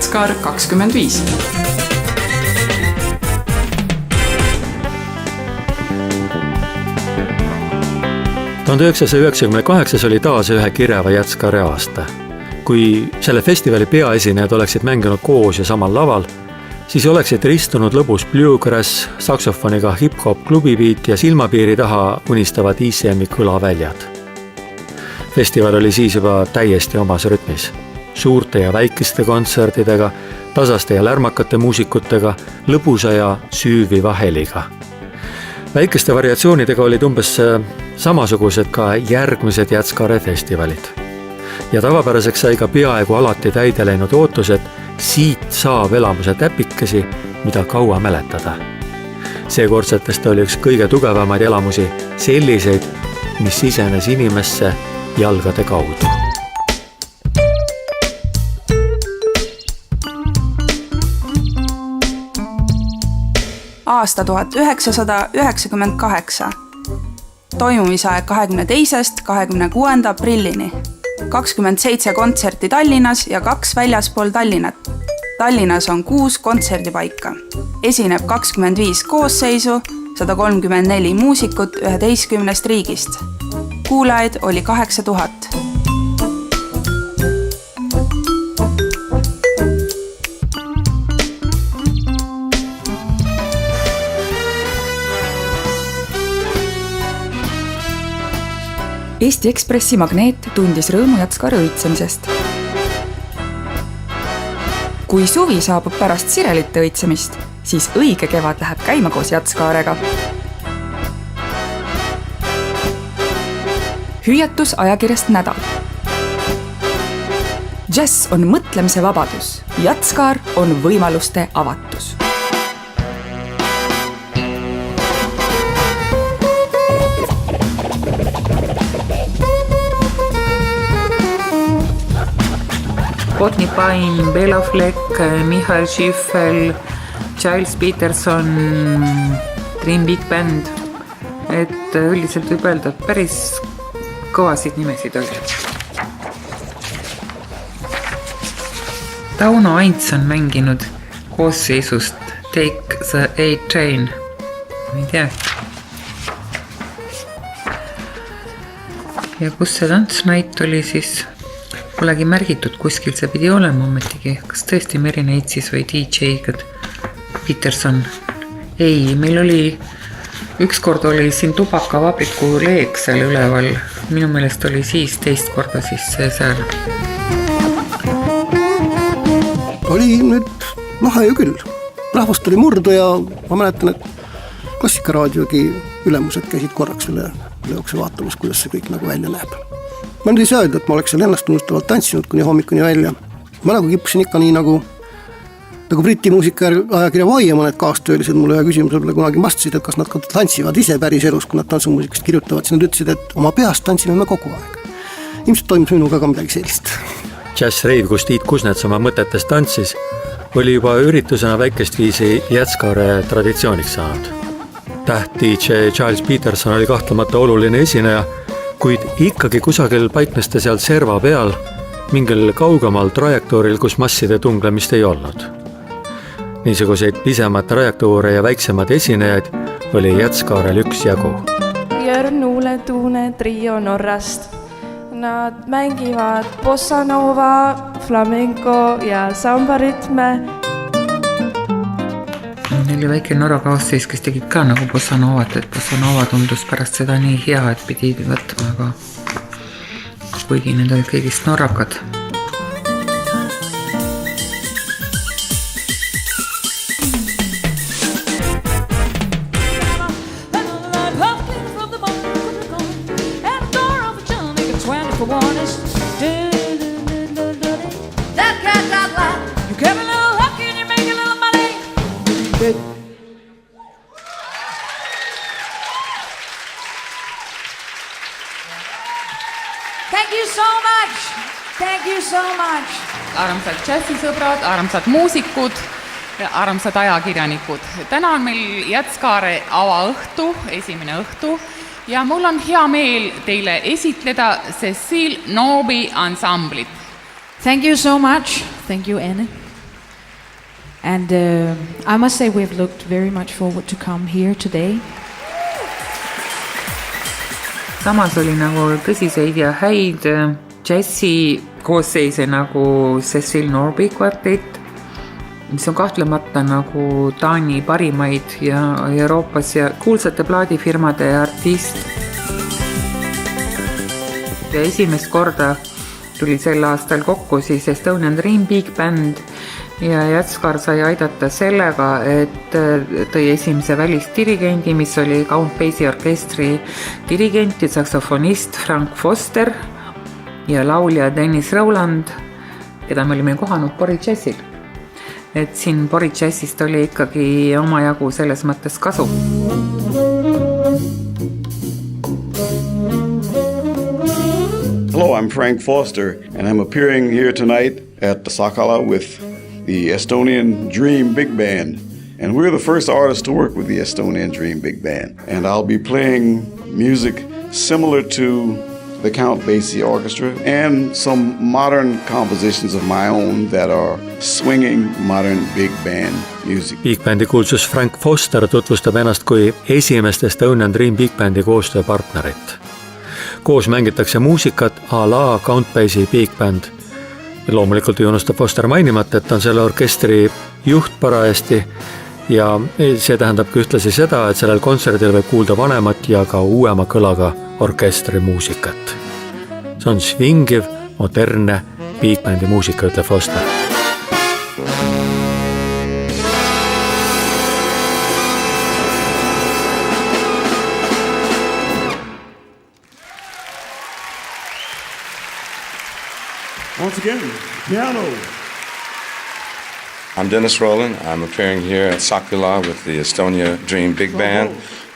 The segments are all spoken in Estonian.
Jatskaar 25. ...1998 oli taas ühe kirjava Jatskaari aasta. Kui selle festivali peaesinejad oleksid mänginud koos ja samal laval, siis oleksid ristunud lõbus bluegrass, saksofoniga hip-hop klubibiit ja silmapiiri taha unistavad ICM-i kõlaväljad. Festival oli siis juba täiesti omas rütmis. Suurte ja väikeste kontserdidega, tasaste ja lärmakate muusikutega, lõbusa ja süüviva heliga. Väikeste variatsioonidega olid umbes samasugused ka järgmised Jatskaare festivalid. Ja tavapäraseks sai ka peaaegu alati täide läinud ootus, et siit saab elamuse täpikesi, mida kaua mäletada. Seekordsetest oli üks kõige tugevamaid elamusi selliseid, mis sisenes inimesse jalgade kaudu. Aasta 1998. Toimumisaeg 22. 26. aprillini. 27 kontserti Tallinnas ja 2 väljaspool Tallinnat. Tallinnas on 6 kontserdipaika. Esineb 25 koosseisu, 134 muusikut 11 riigist. Kuulajaid oli 8000. Eesti Ekspressi Magneet tundis rõõmu Jatskaare õitsemisest. Kui suvi saabub pärast sirelite õitsemist, siis õige kevad läheb käima koos Jatskaarega. Hüüatus ajakirjast Nädal. Jazz on mõtlemise vabadus, Jatskaar on võimaluste avatus. Botni Paim, Bela Fleck, Michael Schiffel, Giles Peterson, Dream Big Band. Et üldiselt võib öelda, et päris kõvasid nimesid oli. Tauno Aints on mänginud koosseisust Take the A-Train. Ei tea. Ja kus see tantsnait oli siis... Polegi märgitud kuskil, see pidi olema ometigi. Kas tõesti Meri Neitsis või DJ Peterson? Ei, meil oli, ükskord oli siin tubakavabriku leek seal üleval. Minu meelest oli siis teist korda siis see seal. Oli nüüd lahe ju küll. Rahvast oli murdu ja ma mäletan, et Klassikaraadiogi ülemused käisid korraks üle jookse vaatamas, kuidas see kõik nagu välja näeb. Ma nüüd ei saa öelda, et ma oleks seal ennastunustavalt tantsinud kuni hommikuni välja. Ma nagu kippusin ikka nii nagu Briti muusika-ajakirja Vaie mõned kaastöölised mulle ühe küsimusele kunagi vastasid, et kas nad tantsivad ise päris elus, kui nad tantsumuusikast kirjutavad. Siis nad ütlesid, et oma peast tantsime me kogu aeg. Ilmselt toimus minuga ka midagi sellist. Jazz Rave, kus Tiit Kusnets oma mõtetes tantsis, oli juba üritusena väikest viisi Jatskaare traditsiooniks saanud. Täht DJ Giles Peterson oli kahtlemata oluline esineja, kuid ikkagi kusagil paiknes ta seal serva peal, mingil kaugemal trajektooril, kus masside tunglemist ei olnud. Niisuguseid pisemad trajektoore ja väiksemad esinejaid oli Jatskaarel üks jagu. Jörn Uuletuune trio Norrast. Nad mängivad bossa nova, flamenco ja sambarütme. Neil oli väike Norra kaasseis, kes tegid ka nagu bossa novat, et bossa nova tundus pärast seda nii hea, et pidi võtma, aga kuigi need olid kõigist norrakad. Armsad džässisõbrad, armsad muusikud, armsad ajakirjanikud. Täna on meil Jatskaare avaõhtu, esimene õhtu ja mul on hea meel teile esitleda Cecile Noobi ansamblit. Thank you so much. Thank you, Anne. And I must say we've looked very much forward to come here today. Samas oli nagu tõsiseid ja häid džässi koosseise nagu Cecil Norby kvartett, mis on kahtlemata nagu Taani parimaid ja Euroopas ja kuulsate plaadifirmade artist. Ja esimest korda tuli sel aastal kokku siis Estonian Dream Big Band ja Jatskar sai aidata sellega, et tõi esimese välistirigendi, mis oli Count Basie orkestri dirigent ja saksofonist Frank Foster ja laulja Dennis Rowland, keda me olime kohanud Bori Jazzil. Et siin Bori Jazzist oli ikkagi omajagu selles mõttes kasu. Hello, I'm Frank Foster, and I'm appearing here tonight at the Sakala with the Estonian Dream Big Band. And we're the first artists to work with the Estonian Dream Big Band. And I'll be playing music similar to the Count Basie Orchestra and some modern compositions of my own that are swinging modern big band music. Big Bandi kuulsus Frank Foster tutvustab ennast kui esimest Estonian Dream Big Bandi koostööpartnerit. Koos mängitakse muusikat a la Count Basie Big Band. Loomulikult ei unusta Foster mainimata, et on selle orkestri juht parajasti ja see tähendab ühtlasi seda, et sellel kontserdil võib kuulda vanemat ja ka uuema kõlaga orkestri muusikat. See on swingiv, modernne Big Bandi muusika, ütleb Foster. Once again, piano. I'm Dennis Rowland. I'm appearing here at Sakala with the Estonia Dream Big Band,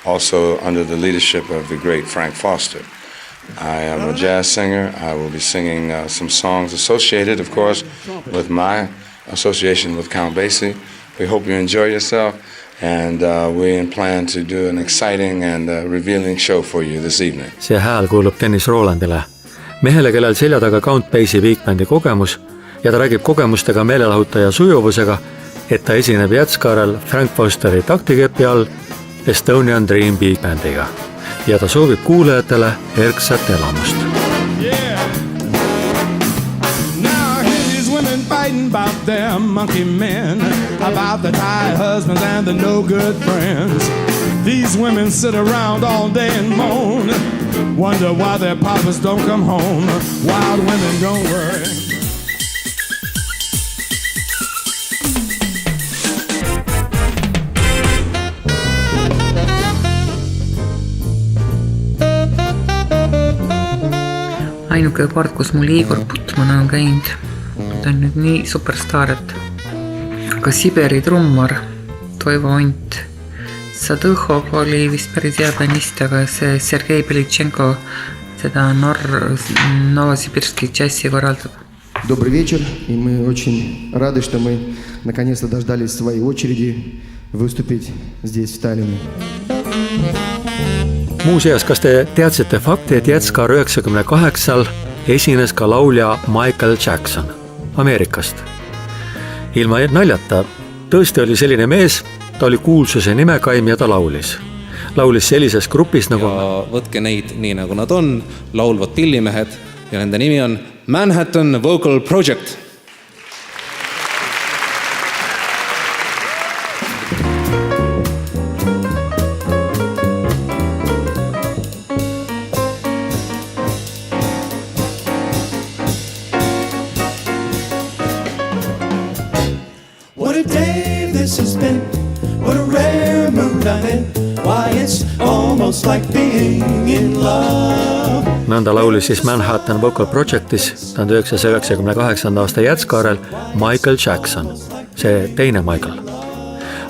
also under the leadership of the great Frank Foster. I am a jazz singer. I will be singing some songs associated, of course, with my association with Count Basie. We hope you enjoy yourself, and we plan to do an exciting and revealing show for you this evening. See hääl kuulub Dennis Rowlandile. Mehele, kellel selja taga Count Basie Big Bandi kogemus ja ta räägib kogemustega meelelahutaja sujuvusega, et ta esineb Jatskaarel Frank Fosteri taktikepi all Estonian Dream Big Bandiga ja ta soovib kuulajatele erksat elamust. Yeah. Now hear these women fighting about their monkey men, about the tired husbands and the no good friends. These women sit around all day and moan, wonder why their papas don't come home. Wild women, don't worry. Ainuke kord, kus mul Igor Putman on käinud. Ta on nüüd nii superstaar, et ka Siberi trummar Toivo Ont Sadõhov oli vist päris hea pianist, aga see Sergei Belitšenko seda Novosibirski džässi korraldab. Добрый вечер, и мы очень рады, что мы наконец-то дождались своей очереди выступить здесь, в Tallinni. Muuseas, kas te teadsite fakti, et Jatskar 98 esines ka laulja Michael Jackson Ameerikast? Ilma naljata, tõesti oli selline mees, ta oli kuulsuse nimekaim ja ta laulis. Laulis sellises grupis nagu... Ja võtke neid nii nagu nad on, laulvad pillimehed ja nende nimi on Manhattan Vocal Project. What a day this has been. What a rare mood I'm in. Why it's almost like being in love. Nõnda laulis siis Manhattan Vocal Projectis 1998. aasta Jatskaarel Michael Jackson, see teine Michael.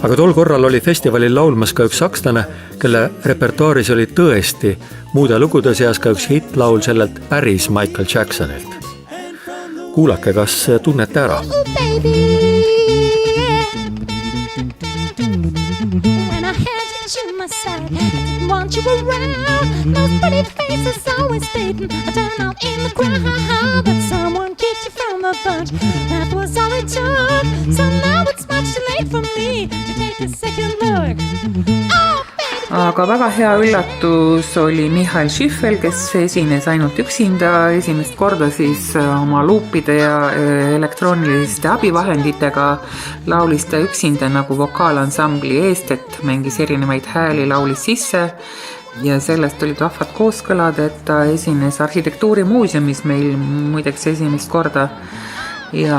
Aga tol korral oli festivalil laulmas ka üks sakslane, kelle repertuaaris oli tõesti muude lugude seas ka üks hitlaul sellelt päris Michael Jacksonilt. Kuulake, kas tunnete ära? When I had you to my side, didn't want you around. Those pretty faces always fading down out in the crowd. But someone kicked you from the bunch. That was all it took. So now it's much too late. the second look. Aga väga hea üllatus oli Michael Schiffel, kes esines ainult üksinda esimest korda siis oma luupide ja elektrooniliste abivahenditega. Laulis ta üksinda nagu vokaalansambli eest, et mängis erinevaid hääli, laulis sisse ja sellest olid vahvad kooskõlad, et ta esines arhitektuurimuuseumis meil muideks esimest korda. Ja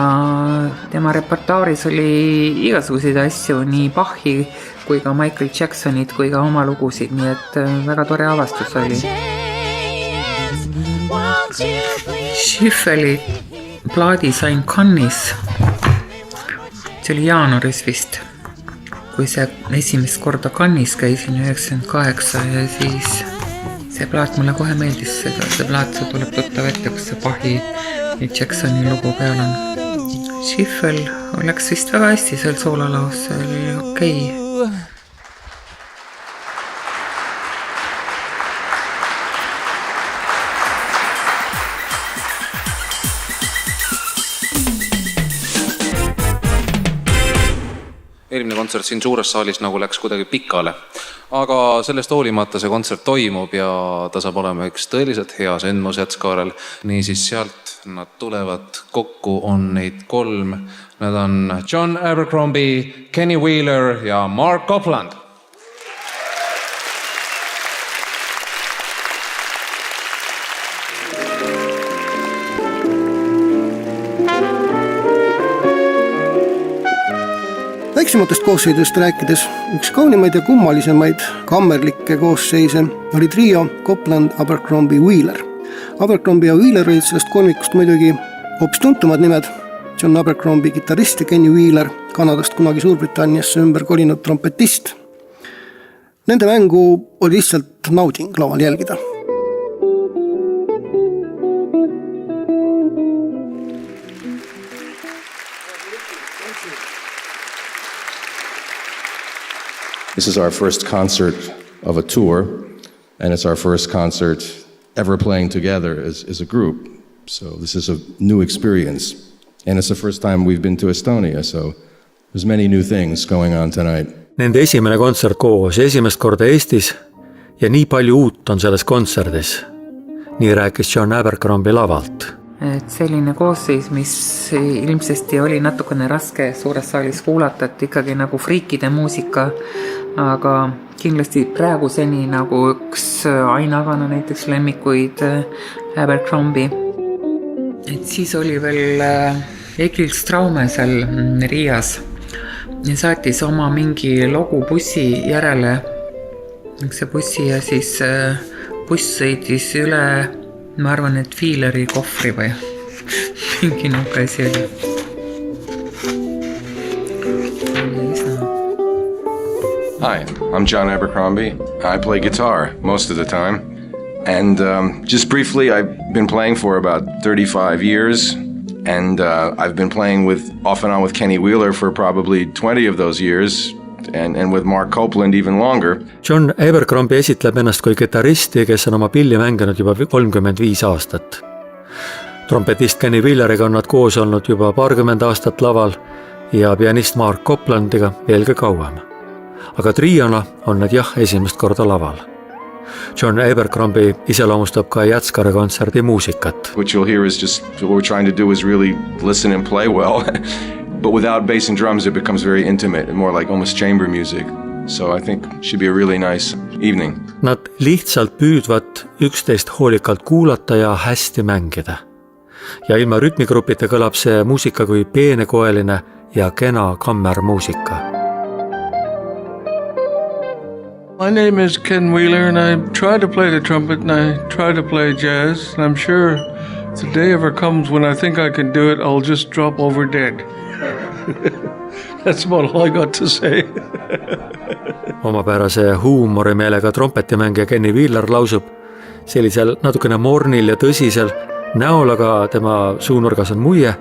tema repertuaaris oli igasuguseid asju, nii Bachi kui ka Michael Jacksonit kui ka oma lugusid, nii et väga tore avastus oli. Schiffeli plaadi sain Cannes'is, see oli jaanuaris vist, kui see esimest korda Cannes'is käisin 98 ja siis see plaat mulle kohe meeldis, see plaat see tuleb tuttav ette, kus see Bachi ja Jacksoni lugu peal on. Schiffel oleks vist väga hästi seal soolalaos, see oli okei. Eelmine kontsert siin suures saalis nagu läks kuidagi pikale, aga sellest hoolimata see kontsert toimub ja ta saab olema üks tõeliselt hea sündmus Jätskaarel. Niisiis sealt nad tulevad kokku, on neid 3. Nad on John Abercrombie, Kenny Wheeler ja Mark Copland. Väiksematest koosseidest rääkides üks kaunimaid ja kummalisemaid kammerlikke koosseise oli trio Copland, Abercrombie, Wheeler. Abercrombie ja Wheeler olid sellest kolmikust muidugi hoopis tuntumad nimed. John Abercrombie kitarrist ja Kenny Wheeler Kanadast kunagi Suurbritanniasse ümber kolinud trompetist. Nende mängu oli lihtsalt nauding laval jälgida. This is our first concert of a tour, and it's our first concert ever playing together as a group. So this is a new experience, and it's the first time we've been to Estonia, so there's many new things going on tonight. Nende esimene kontsert koos, esimest korda Eestis ja nii palju uut on selles kontserdis. Nii rääkis John Abercrombie lavalt. Et selline koosseis, mis ilmsesti oli natukene raske suures saalis kuulata, et ikkagi nagu friikide muusika, aga kindlasti praeguseni nagu üks Ainavana näiteks lemmikuid Abercrombie. Et siis oli veel Egil Straume seal Riias ja saatis oma mingi logu bussi järele. See bussi ja siis buss sõitis üle, ma arvan, et Fiileri kohvri või mingi nuka asi oli. Hi, I'm John Abercrombie. I play guitar most of the time. And just briefly, I've been playing for about 35 years. And I've been playing off and on with Kenny Wheeler for probably 20 of those years. And with Mark Copland even longer. John Abercrombie esitleb ennast kui gitaristi, kes on oma pilli mänginud juba 35 aastat. Trompetist Kenny Wheeleriga on nad koos olnud juba 20 aastat laval ja pianist Mark Coplandiga veelgi kauem. Aga triona on nad esimest korda laval. John Abercrombie iseloomustab ka Jätskare kontserdi muusikat. What you'll hear is just what we're trying to do is really listen and play well. But without bass and drums, it becomes very intimate and more like almost chamber music. So I think it should be a really nice evening. Nad lihtsalt püüdvad üksteist hoolikalt kuulata ja hästi mängida. Ja ilma rütmigrupita kõlab see muusika kui peenekoeline ja kena kammermuusika. My name is Ken Wheeler and I try to play the trumpet and I try to play jazz. And I'm sure if the day ever comes when I think I can do it, I'll just drop over dead. That's about all I got to say. Omapärase huumorimeelega trompetimängija Kenny Wheeler lausub sellisel natukene mornil ja tõsisel näol, aga tema suunurgas on muie,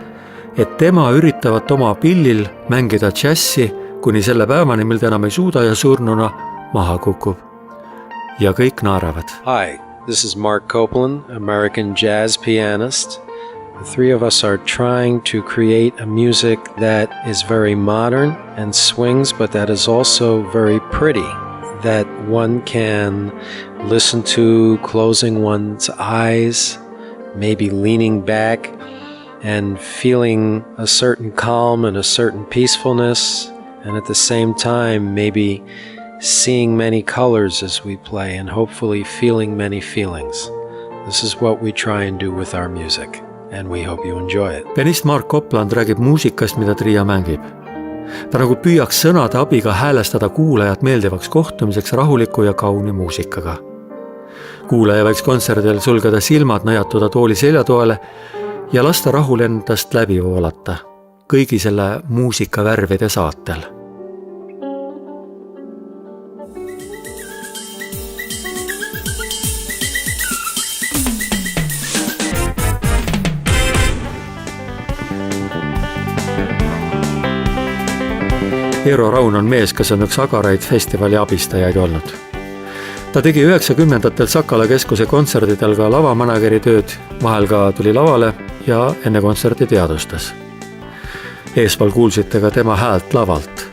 et tema üritavad oma pillil mängida džässi kuni selle päevani, mil ta enam ei suuda ja surnuna maha kukub. Ja kõik naeravad. Hi, this is Mark Copland, American jazz pianist. The three of us are trying to create a music that is very modern and swings, but that is also very pretty, that one can listen to closing one's eyes, maybe leaning back and feeling a certain calm and a certain peacefulness, and at the same time maybe seeing many colors as we play and hopefully feeling many feelings. This is what we try and do with our music, and we hope you enjoy it. Pianist Mark Copland räägib muusikast, mida trio mängib. Ta nagu püüaks sõnade abiga häälestada kuulajat meeldivaks kohtumiseks rahuliku ja kauni muusikaga. Kuulaja võiks kontserdil sulgeda silmad, najatuda tooli seljatoele ja lasta rahul endast läbi voolata kõigi selle muusika värvide saatel. Eero Raun on mees, kes on üks Agaraid festivali abistajaid olnud. Ta tegi 90-ndatel Sakala keskuse kontserdidel ka lavamanageri tööd, vahel ka tuli lavale ja enne kontserti teadustas. Eespool kuulsite ka tema häält lavalt.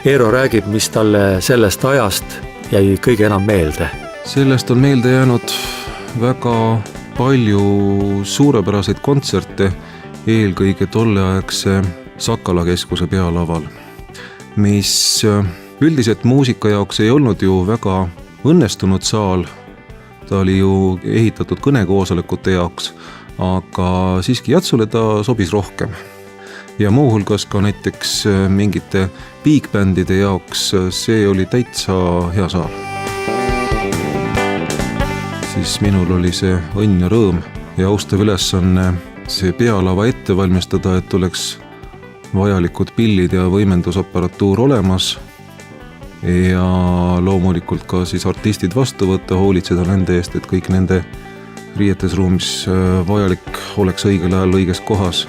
Eero räägib, mis talle sellest ajast jäi kõige enam meelde. Sellest on meelde jäänud väga palju suurepäraseid kontserte, eelkõige tolleaegse Sakala keskuse pealaval, mis üldiselt muusika jaoks ei olnud ju väga õnnestunud saal. Ta oli ju ehitatud kõnekoosolekute jaoks, aga siiski Jatsule ta sobis rohkem. Ja muuhulgas ka näiteks mingite big-bändide jaoks see oli täitsa hea saal. Siis minul oli see õnn ja rõõm ja austav ülesanne see pealava ette valmistada, et oleks vajalikud pillid ja võimendusapparatuur olemas ja loomulikult ka siis artistid vastu võtta, hoolitseda nende eest, et kõik nende riietesruumis vajalik oleks õigel ajal õiges kohas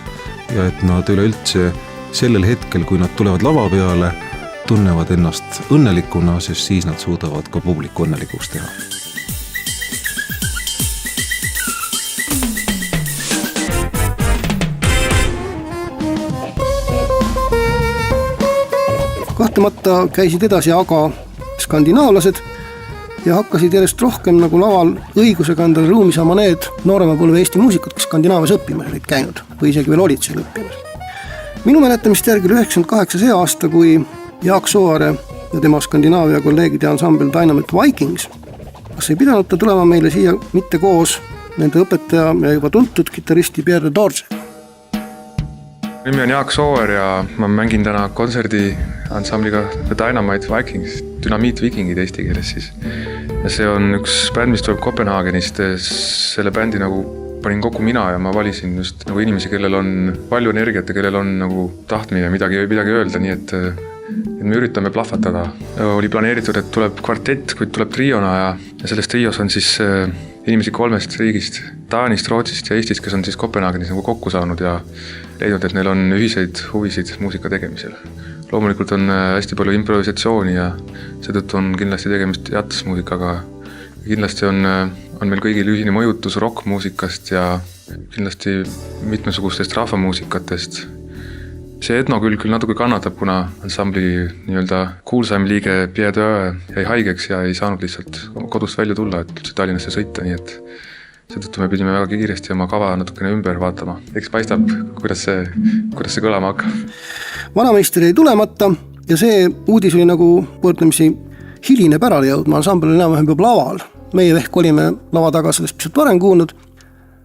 ja et nad üleüldse sellel hetkel, kui nad tulevad lava peale, tunnevad ennast õnnelikuna, sest siis nad suudavad ka publiku õnnelikuks teha. Kahtlemata käisid edasi aga skandinaavlased ja hakkasid järjest rohkem nagu laval õigusega endale ruumi saama need noorema põlve Eesti muusikud, kes Skandinaavias õppimas olid käinud või isegi veel olid seal õppimas. Minu mäletamist järgi 98 see aasta, kui Jaak Sooare ja tema Skandinaavia kolleegide ansambel Dynamite Vikings, kas ei pidanud ta tulema meile siia mitte koos nende õpetaja ja juba tuntud kitaristi Pierre de Dorje? Nimi on Jaak Sooer ja ma mängin täna kontserdi ansambliga Dynamite Vikings, Dynamite Vikingid eesti keeles siis. Ja see on üks bänd, mis tuleb Kopenhaagenist. Selle bändi nagu panin kokku mina ja ma valisin just nagu inimesi, kellel on palju energiat ja kellel on nagu tahtmine midagi öelda, nii et me üritame plahvatada. Oli planeeritud, et tuleb kvartett, kuid tuleb triona ja selles trios on siis inimesi 3 riigist, Taanist, Rootsist ja Eestist, kes on siis Kopenhaagenis nagu kokku saanud ja leidnud, et neil on ühiseid huvisid muusika tegemisel. Loomulikult on hästi palju improvisatsiooni ja seetõttu on kindlasti tegemist jatsmuusikaga. Kindlasti on meil kõigil ühine mõjutus rockmuusikast ja kindlasti mitmesugustest rahvamuusikatest. See etno küll natuke kannatab, kuna ansambli nii-öelda kuulsaim liige Pierre Deux jäi haigeks ja ei saanud lihtsalt kodust välja tulla, et Tallinnasse sõita, nii et seetõttu me pidime väga kiiresti oma kava natukene ümber vaatama. Eks paistab, kuidas see kõlama hakkab. Vanameister jäi tulemata ja see uudis oli nagu võrdlemisi hiline pärale jõudma. Ansambel oli enam-vähem juba laval. Meie ehk olime lava taga sellest pisut varem kuulnud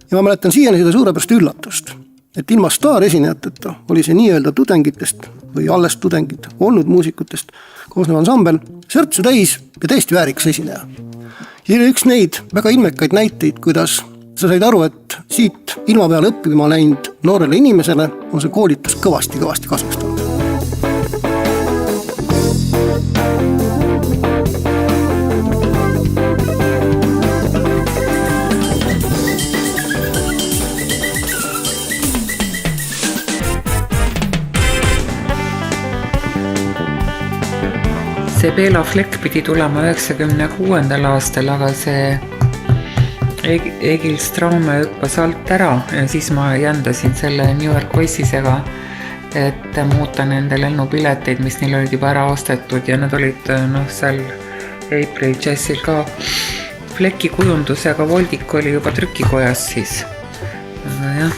ja ma mäletan siiani seda suurepärast üllatust, et ilma staaresinejateta oli see nii-öelda tudengitest või alles tudengid olnud muusikutest koosnev ansambel sörtsu täis ja täiesti väärikas esineja. Ja oli üks neid väga ilmekaid näiteid, kuidas sa said aru, et siit ilma peale õppima läinud noorele inimesele on see koolitus kõvasti kasuks tulnud. See Bela Fleck pidi tulema 96. aastal, aga see Egil Straume hüppas alt ära ja siis ma jändasin selle New York Voicesega, et muuta nende lennupileteid, mis neil olid juba ära ostetud ja nad olid seal April Jazzil ka fleki kujundusega, Voldik oli juba trükikojas siis. Aga jah.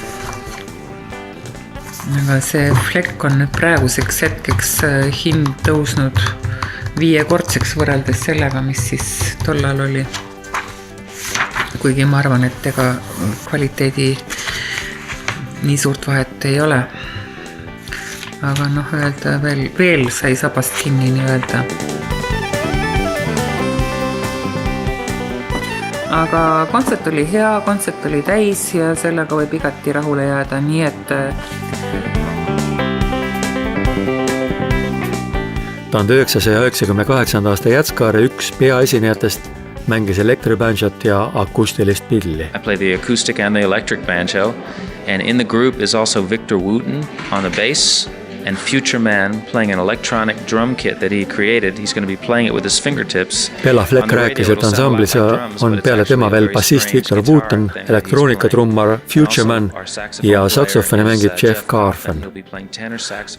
Aga see flekk on nüüd praeguseks hetkeks hind tõusnud 5-kordseks võrreldes sellega, mis siis tollal oli. Kuigi ma arvan, et ega kvaliteedi nii suurt vahet ei ole. Aga öelda veel sai sabast kinni nii öelda. Aga kontsert oli hea, kontsert oli täis ja sellega võib igati rahule jääda, nii et 1998. aasta Jätskaare üks peaesinejatest mängis elektribanjot ja akustilist pilli. I play the acoustic and the electric banjo, and in the group is also Victor Wooten on the bass and Future Man playing an electronic drum kit that he created. He's going to be playing it with his fingertips. Bela Fleck rääkis, et ansamblis on peale tema veel bassist Victor Wooten, elektroonikatrummar Future Man ja saksofoni mängib Jeff Carfen.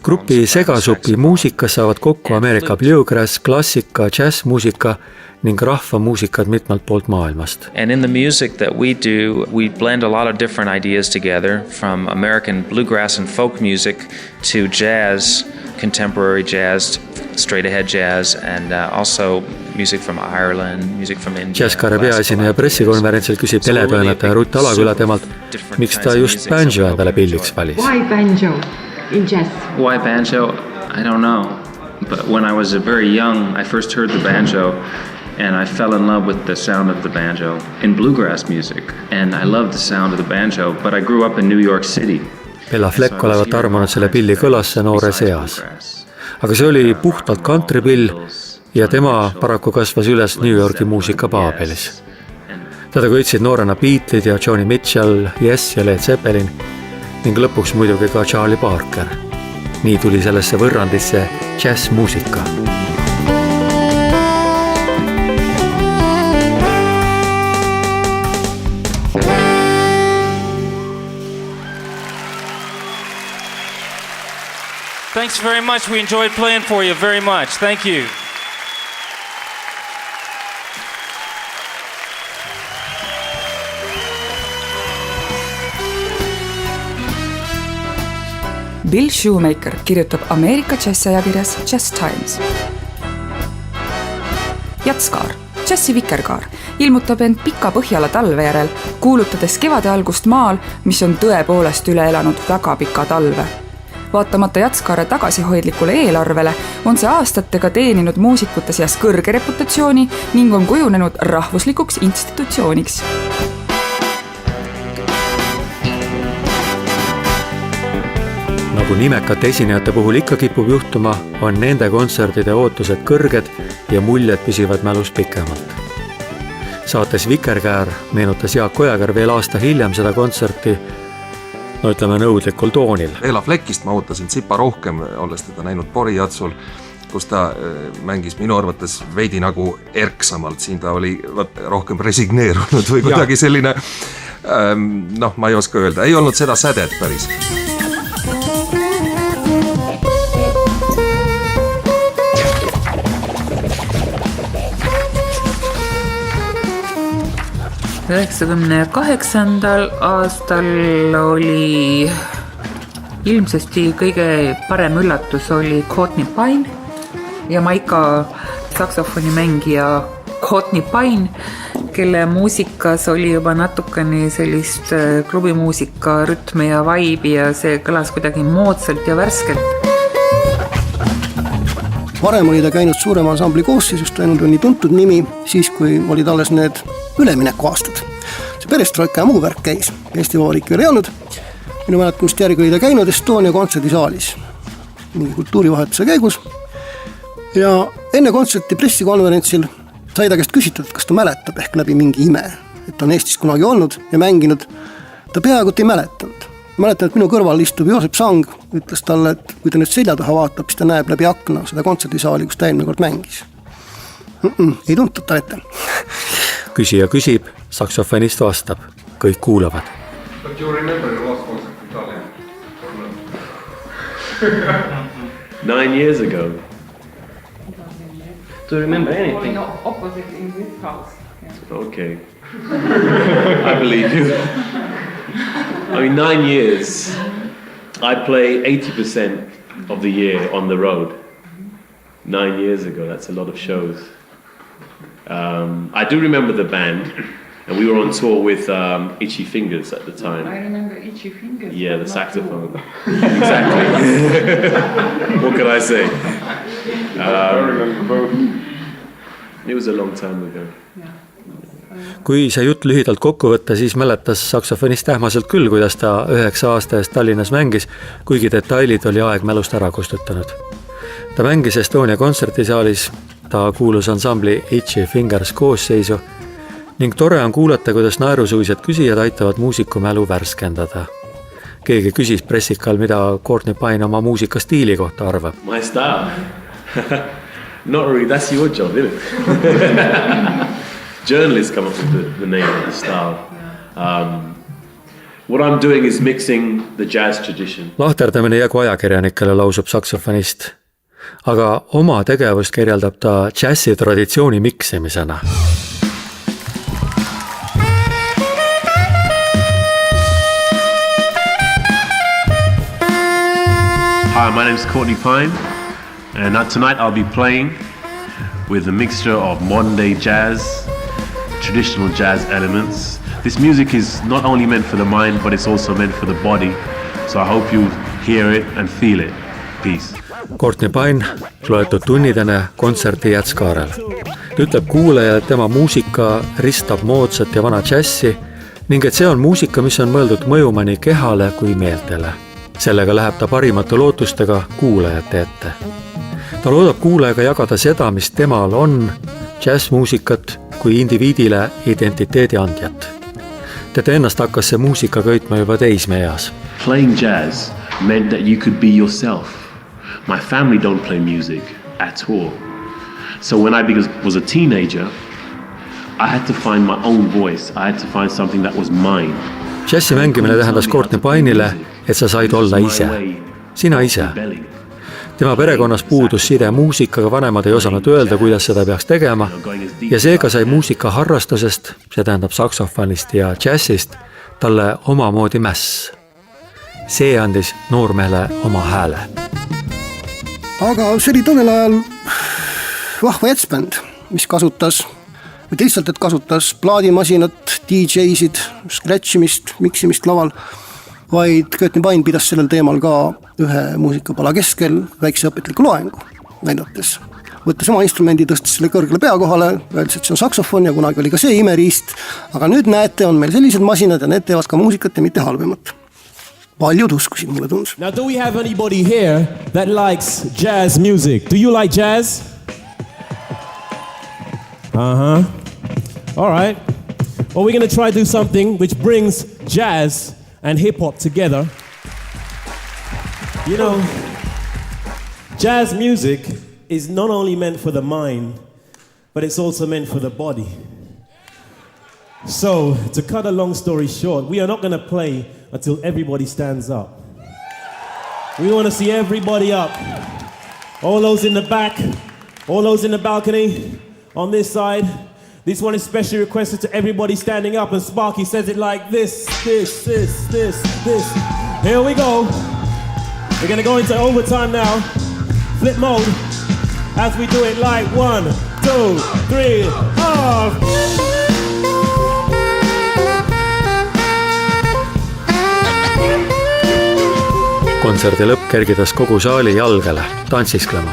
Grupi segasupi muusikas saavad kokku Ameerika bluegrass, klassika, jazzmuusika ning rahvamuusikad mitmelt poolt maailmast. And in the music that we do, we blend a lot of different ideas together, from American bluegrass and folk music to jazz, contemporary jazz, straight ahead jazz, and also music from Ireland, music from India. Jätskaare peaesineja pressikonverentsil küsib teletoimetaja Rutt Alaküla temalt, miks ta just banjo endale pilliks valis. Why banjo in jazz? Why banjo? I don't know. But when I was very young, I first heard the banjo and I fell in love with the sound of the banjo in bluegrass music. And I loved the sound of the banjo, but I grew up in New York City. Bela Fleck olevat arvanud selle pilli kõlasse noores eas. Aga see oli puhtalt countrypill ja tema paraku kasvas üles New Yorki muusikapaabelis. Teda kõitsid noorena Beatles'id ja Joni Mitchell, Yes ja Led Zeppelin ning lõpuks muidugi ka Charlie Parker. Nii tuli sellesse võrrandisse jazzmuusika. Thanks very much. We enjoyed playing for you very much. Thank you. Bill Shoemaker kirjutab Ameerika džässiajakirjas Jazz Times. Jätskaar, džässi vikerkaar, ilmutab end pika Põhjala talve järel, kuulutades kevade algust maal, mis on tõepoolest üle elanud väga pika talve. Vaatamata Jätskaare tagasihoidlikule eelarvele on see aastatega teeninud muusikute seas kõrge reputatsiooni ning on kujunenud rahvuslikuks institutsiooniks. Nagu nimekate esinejate puhul ikka kipub juhtuma, on nende kontserdide ootused kõrged ja muljed püsivad mälus pikemalt. Saates Vikerkäär meenutas Jaak Ojakäär veel aasta hiljem seda kontserti, ütleme nõudlikul toonil. Bela Fleckist ma ootasin tsipa rohkem, olles teda näinud Porijatsul, kus ta mängis minu arvates veidi nagu erksamalt. Siin ta oli rohkem resigneerunud või kuidagi selline, ma ei oska öelda, ei olnud seda sädet päris. Kaheksandal aastal oli ilmsesti kõige parem üllatus oli Courtney Pine, Jamaika saksofonimängija Courtney Pine, kelle muusikas oli juba natukene sellist klubimuusika rütme ja vibe'i ja see kõlas kuidagi moodsalt ja värskelt. Varem oli ta käinud suurema ansambli koosseisust, ainult on nii tuntud nimi, siis kui olid alles need ülemineku aastad. See perestroika ja muu värk käis, Eesti Vabariik veel ei olnud. Minu mäletamist järgi oli ta käinud Estonia kontserdisaalis mingi kultuurivahetuse käigus. Ja enne kontserti pressikonverentsil sai ta käest küsitud, kas ta mäletab ehk läbi mingi ime, et ta on Eestis kunagi olnud ja mänginud. Ta peaaegu ei mäletanud. Mäletan, et minu kõrval istub Joosep Sang, ütles talle, et kui ta nüüd selja taha vaatab, siis ta näeb läbi akna seda kontserdisaali, kus ta eelmine kord mängis. Ei tuntud ta ette. küsija küsib, saksofonist vastab, kõik kuulavad. But you remember the last concert in Tallinn? 9 years ago. Do you remember anything? Opposite in this house. Okay. I believe you. I mean, 9 years. I play 80% of the year on the road. 9 years ago, that's a lot of shows. I do remember the band, and we were on tour with Itchy Fingers at the time. I remember Itchy Fingers. Yeah, the saxophone. Exactly. What can I say? I remember both. It was a long time ago. Kui see jutt lühidalt kokku võtta, siis mäletas saksofonist ähmaselt küll, kuidas ta 9 aasta eest Tallinnas mängis, kuigi detailid oli aeg mälust ära kustutanud. Ta mängis Estonia kontsertisaalis, ta kuulus ansambli Itchy Fingers koosseisu ning tore on kuulata, kuidas naerusuised küsijad aitavad muusiku mälu värskendada. Keegi küsis pressikal, mida Courtney Pine oma muusikastiili kohta arvab. My style? Not really, that's your job, isn't it? Journalists come up with the name of the style. What I'm doing is mixing the jazz tradition. Lahterdamine jagu ajakirjanikele, lausub saksofonist. Aga oma tegevust kirjeldab ta džässi traditsiooni miksimisena. Hi, my name is Courtney Pine, and tonight I'll be playing with a mixture of modern day jazz, traditional jazz elements. This music is not only meant for the mind, but it's also meant for the body. So I hope you hear it and feel it. Peace. Courtney Pine loetud tunnidene kontserti Jätskaarel. Ta ütleb kuulaja, et tema muusika ristab moodsat ja vana džässi ning et see on muusika, mis on mõeldud mõjuma nii kehale kui meeltele. Sellega läheb ta parimate lootustega kuulajate ette. Ta loodab kuulajaga jagada seda, mis temal on, džässmuusikat kui indiviidile identiteedi andjat. Teda ennast hakkas see muusika köitma juba teismeeas. Playing jazz meant that you could be yourself. My family don't play music at all. So when I was a teenager, I had to find my own voice. I had to find something that was mine. Džässi mängimine tähendas Courtney Pine'ile, et sa said olla ise. Sina ise. Tema perekonnas puudus side muusikaga, vanemad ei osanud öelda, kuidas seda peaks tegema ja seega sai muusika harrastusest, see tähendab saksofonist ja džässist, talle omamoodi mäss. See andis noormehele oma hääle. Aga see oli tollel ajal vahva jätsbänd, mis kasutas, või lihtsalt, et kasutas plaadimasinat, DJ-sid, scratchimist, miksimist laval, vaid Courtney Pine pidas sellel teemal ka ühe muusikapala keskel väikse õpetliku loengu näidates. Võttes oma instrumendi, tõstis selle kõrgele peakohale, öeldes, et see on saksofon ja kunagi oli ka see imeriist, aga nüüd näete, on meil sellised masinad ja need teevad ka muusikat ja mitte halvemat. Paljud uskusid, mulle tundus. Now, do we have anybody here that likes jazz music? Do you like jazz? Uh-huh. All right. Well, we're going to try to do something which brings jazz and hip-hop together. You know, jazz music is not only meant for the mind, but it's also meant for the body. So, to cut a long story short, we are not going to play until everybody stands up. We want to see everybody up. All those in the back, all those in the balcony, on this side. This one is specially requested to everybody standing up, and Sparky says it like this. Here we go. We're going to go into overtime now. Flip mode. As we do it like 1, 2, 3, off. Kontserdi lõpp kergitas kogu saali jalgele, tantsisklema.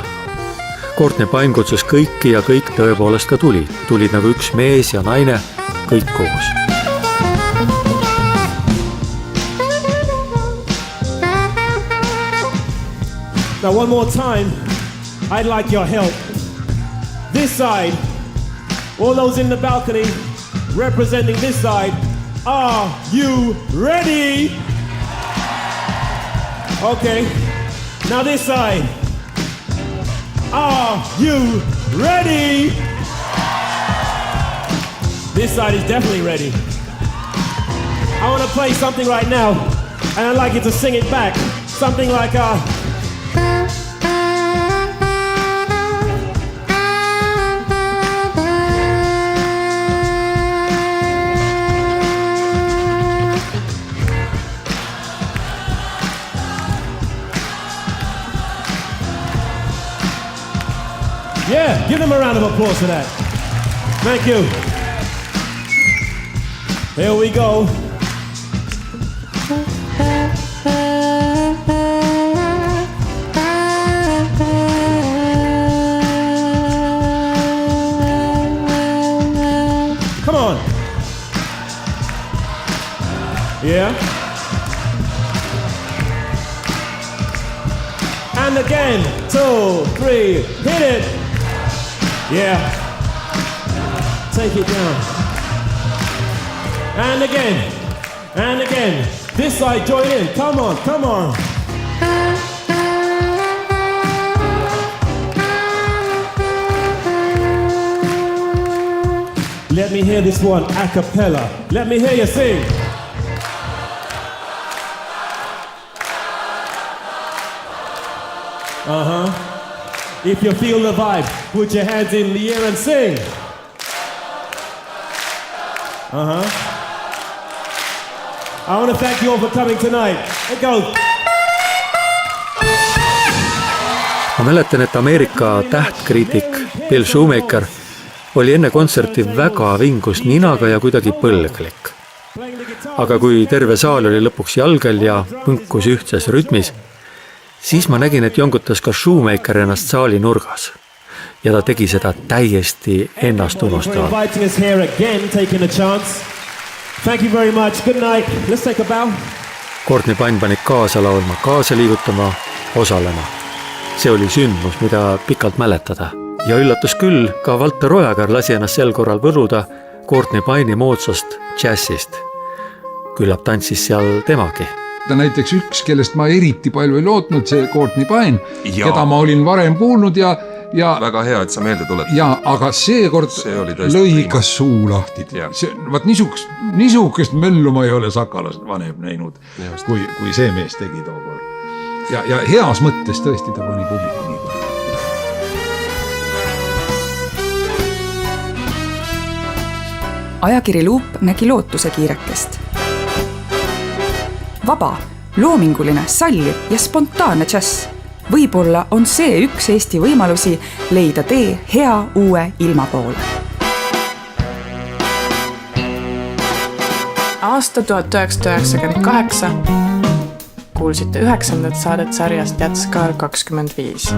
Courtney Pine kutsus kõiki ja kõik tõepoolest ka tulid. Tulid nagu üks mees ja naine, kõik koos. Now one more time, I'd like your help. This side, all those in the balcony representing this side, are you ready? Okay, now this side. Are you ready? This side is definitely ready. I want to play something right now, and I'd like you to sing it back. Something like Yeah, give them a round of applause for that. Thank you. Here we go. Come on. Yeah. And again, 2, 3, hit it. Yeah. Take it down. And again. And again. This side, join in. Come on, come on. Let me hear this one a cappella. Let me hear you sing. If you feel the vibe, put your hands in the air and sing. I want to thank you all for coming tonight. It goes. Ma mäletan, et Ameerika tähtkriitik Bill Shoemaker oli enne kontserti väga vingus ninaga ja kuidagi põlglik. Aga kui terve saal oli lõpuks jalgel ja põnkus ühtses rütmis, siis ma nägin, et jongutas ka Shoemaker ennast saali nurgas. Ja ta tegi seda täiesti ennast unustavalt. Courtney Pine pani kaasa laulma, kaasa liigutama, osalema. See oli sündmus, mida pikalt mäletada. Ja üllatus küll, ka Walter Ojagar lasi ennast sel korral võluda Courtney Pine'i moodsast džässist. Küllap tantsis seal temagi. Näiteks üks, kellest ma eriti palju ei lootnud, see Courtney Pine, keda ma olin varem kuulnud ja väga hea, et sa meelde tuled. Ja, aga seekord lõi ikka suu lahti. Vaat niisugust möllu ma ei ole Sakalas vanem näinud, kui see mees tegi tookord. Ja heas mõttes tõesti ta pani publiku nii palju. Ajakiri Loop nägi lootuse kiirekest. Vaba, loominguline, salliv ja spontaanne džäss. Võib-olla on see üks Eesti võimalusi leida tee hea uue ilma poole. Aasta 1998 kuulsite 9. saadet sarjast Jätskaar 25.